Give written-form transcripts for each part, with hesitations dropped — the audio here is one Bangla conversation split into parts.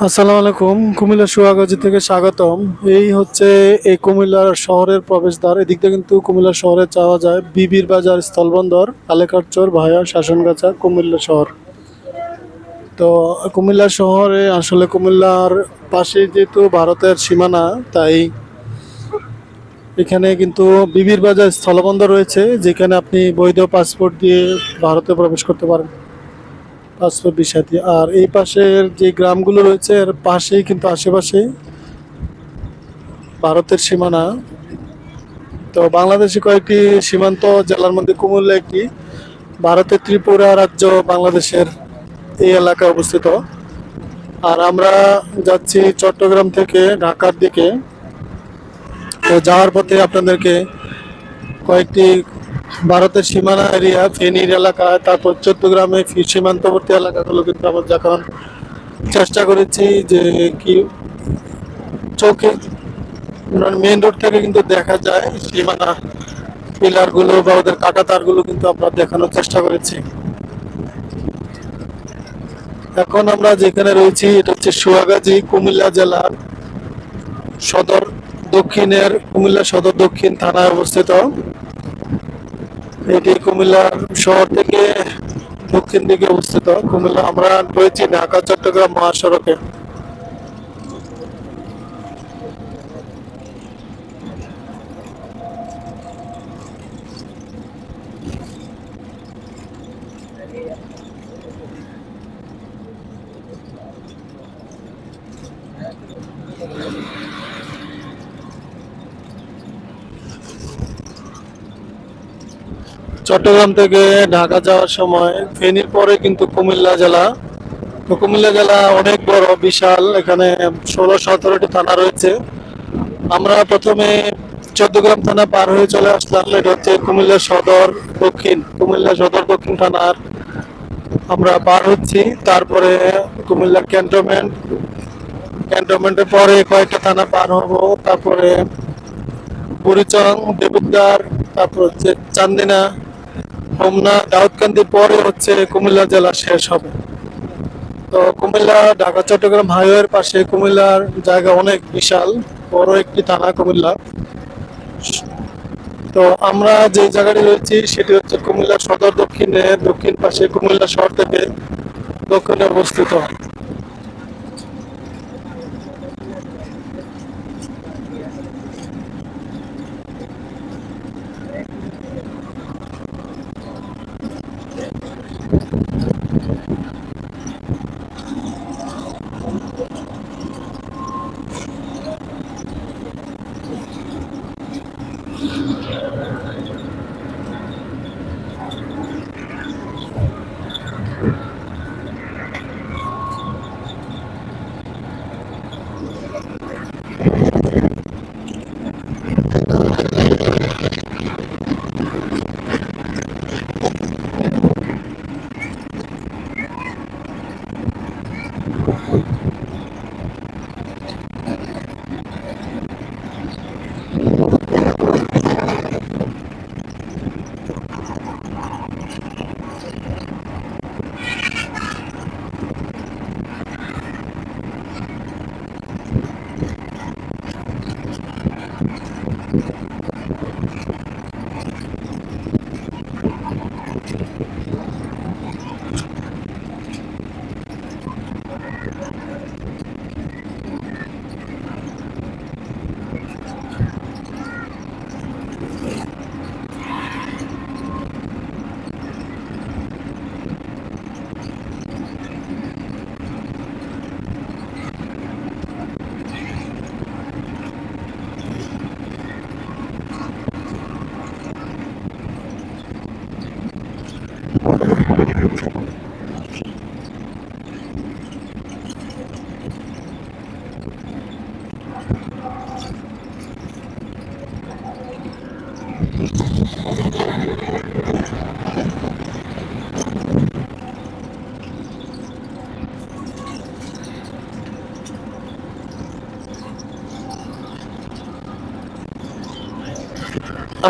আসসালামু আলাইকুম। কুমিল্লা সোহাগাজী থেকে স্বাগতম। এই হচ্ছে এই কুমিল্লার শহরের প্রবেশদ্বার। এদিক দিয়ে কিন্তু কুমিল্লা শহরে যাওয়া যায়। বিবির বাজার, স্থলবন্দর, কালেকারচর, ভায়া, শাসনগাছা, কুমিল্লা শহর। তো কুমিল্লা শহরে আসলে কুমিল্লার পাশে যেহেতু ভারতের সীমানা, তাই এখানে কিন্তু বিবির বাজার স্থলবন্দর রয়েছে, যেখানে আপনি বৈধ পাসপোর্ট দিয়ে ভারতে প্রবেশ করতে পারেন, পাসপোর্ট ভিসা দিয়ে। আর এই পাশের যে গ্রামগুলো রয়েছে এর পাশেই কিন্তু আশেপাশেই ভারতের সীমানা। তো বাংলাদেশে কয়েকটি সীমান্ত জেলার মধ্যে কুমিল্লা একটি। ভারতের ত্রিপুরা রাজ্য বাংলাদেশের এই এলাকায় অবস্থিত। আর আমরা যাচ্ছি চট্টগ্রাম থেকে ঢাকার দিকে। তো যাওয়ার পথে আপনাদেরকে কয়েকটি ভারতের সীমানা এরিয়া, ফেনীর এলাকা, তারপর চট্টগ্রামে সীমান্তবর্তী এলাকাগুলো কিন্তু আমরা যখন চেষ্টা করেছি যে কি চোখে মেন রোড থেকে কিন্তু দেখা যায় সীমানা পিলার গুলো বা ওদের কাটা তার গুলো কিন্তু আমরা দেখানোর চেষ্টা করেছি। এখন আমরা যেখানে রয়েছি এটা হচ্ছে সোহাগাজী, কুমিল্লা জেলার সদর দক্ষিণের, কুমিল্লা সদর দক্ষিণ থানায় অবস্থিত। এটি কুমিল্লা শহর থেকে দক্ষিণ দিকে অবস্থিত। কুমিল্লা আমরা রয়েছি ঢাকা চট্টগ্রাম মহাসড়কে। চট্টগ্রাম থেকে ঢাকা যাওয়ার সময় ফেনীর পরে কিন্তু কুমিল্লা জেলা। তো কুমিল্লা জেলা অনেক বড়, বিশাল। এখানে 16-17টি থানা রয়েছে। আমরা প্রথমে চৌদ্দগ্রাম থানা পার হয়ে চলে আসলাম। এটা হচ্ছে কুমিল্লা সদর দক্ষিণ, কুমিল্লা সদর দক্ষিণ থানার আমরা পার হচ্ছি। তারপরে কুমিল্লা ক্যান্টনমেন্ট, ক্যান্টনমেন্টের পরে কয়েকটা থানা পার হব। তারপরে বুড়িচং, দেবিদ্বার, তারপর হচ্ছে চান্দিনা, হোমনা, দাউদকান্দি, পরে হচ্ছে কুমিল্লা জেলা শেষ হবে। তো কুমিল্লা ঢাকা চট্টগ্রাম হাইওয়ের পাশে কুমিল্লার জায়গা অনেক বিশাল, বড় একটি থানা কুমিল্লা। তো আমরা যে জায়গাটি রয়েছি সেটি হচ্ছে কুমিল্লা সদর দক্ষিণে, দক্ষিণ পাশে কুমিল্লা শহর থেকে দক্ষিণে অবস্থিত।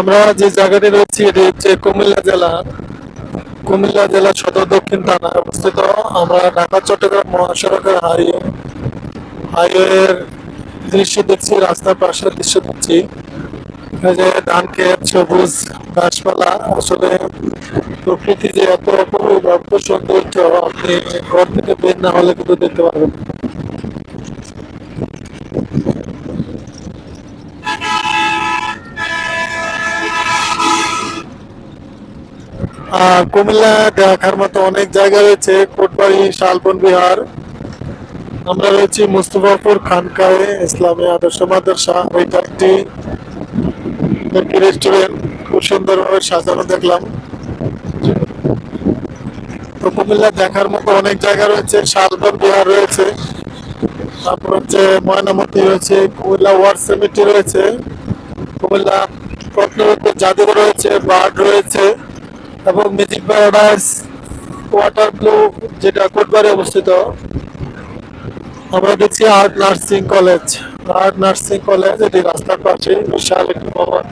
আমরা যে জায়গাটি রয়েছি এটি হচ্ছে কুমিল্লা জেলা। কুমিল্লা জেলা সদর দক্ষিণ থানায় অবস্থিত। আমরা ঢাকা চট্টগ্রাম মহাসড়কের হাইওয়ের দৃশ্য দেখছি, রাস্তার পাশের দৃশ্য দেখছি। এই যে ধান ক্ষেত, সবুজ গাছপালা, আসলে প্রকৃতি যে এত অপরূপ, এত সৌন্দর্য, আপনি ঘর থেকে বের না হলে কিন্তু দেখতে পারবেন না। কুমিল্লা দেখার মতো অনেক জায়গা রয়েছে, কোটবাড়ি, শালবন বিহার। আমরা রয়েছি মুস্তফাপুর খানকায়ে ইসলামী আদর্শ মাদ্রাসা। ওইটা একটি একটি রেস্টুরেন্ট, খুব সুন্দরভাবে সাজানো দেখলাম। তো কুমিল্লা দেখার মতো অনেক জায়গা রয়েছে, শালবন বিহার রয়েছে, তারপর হচ্ছে ময়নামতি রয়েছে, কুমিল্লা ওয়ার সিমেট্রি রয়েছে, কুমিল্লা প্রত্নতত্ত্ব জাদুঘর রয়েছে, বার্ড রয়েছে, এবং ম্যাজিক প্যারাডাইস, ওয়াটার ব্লু, যেটা কোটবারে অবস্থিত। আমরা দেখছি art nursing college. Art nursing college এটি রাস্তার পাশে বিশাল একটি ভবন।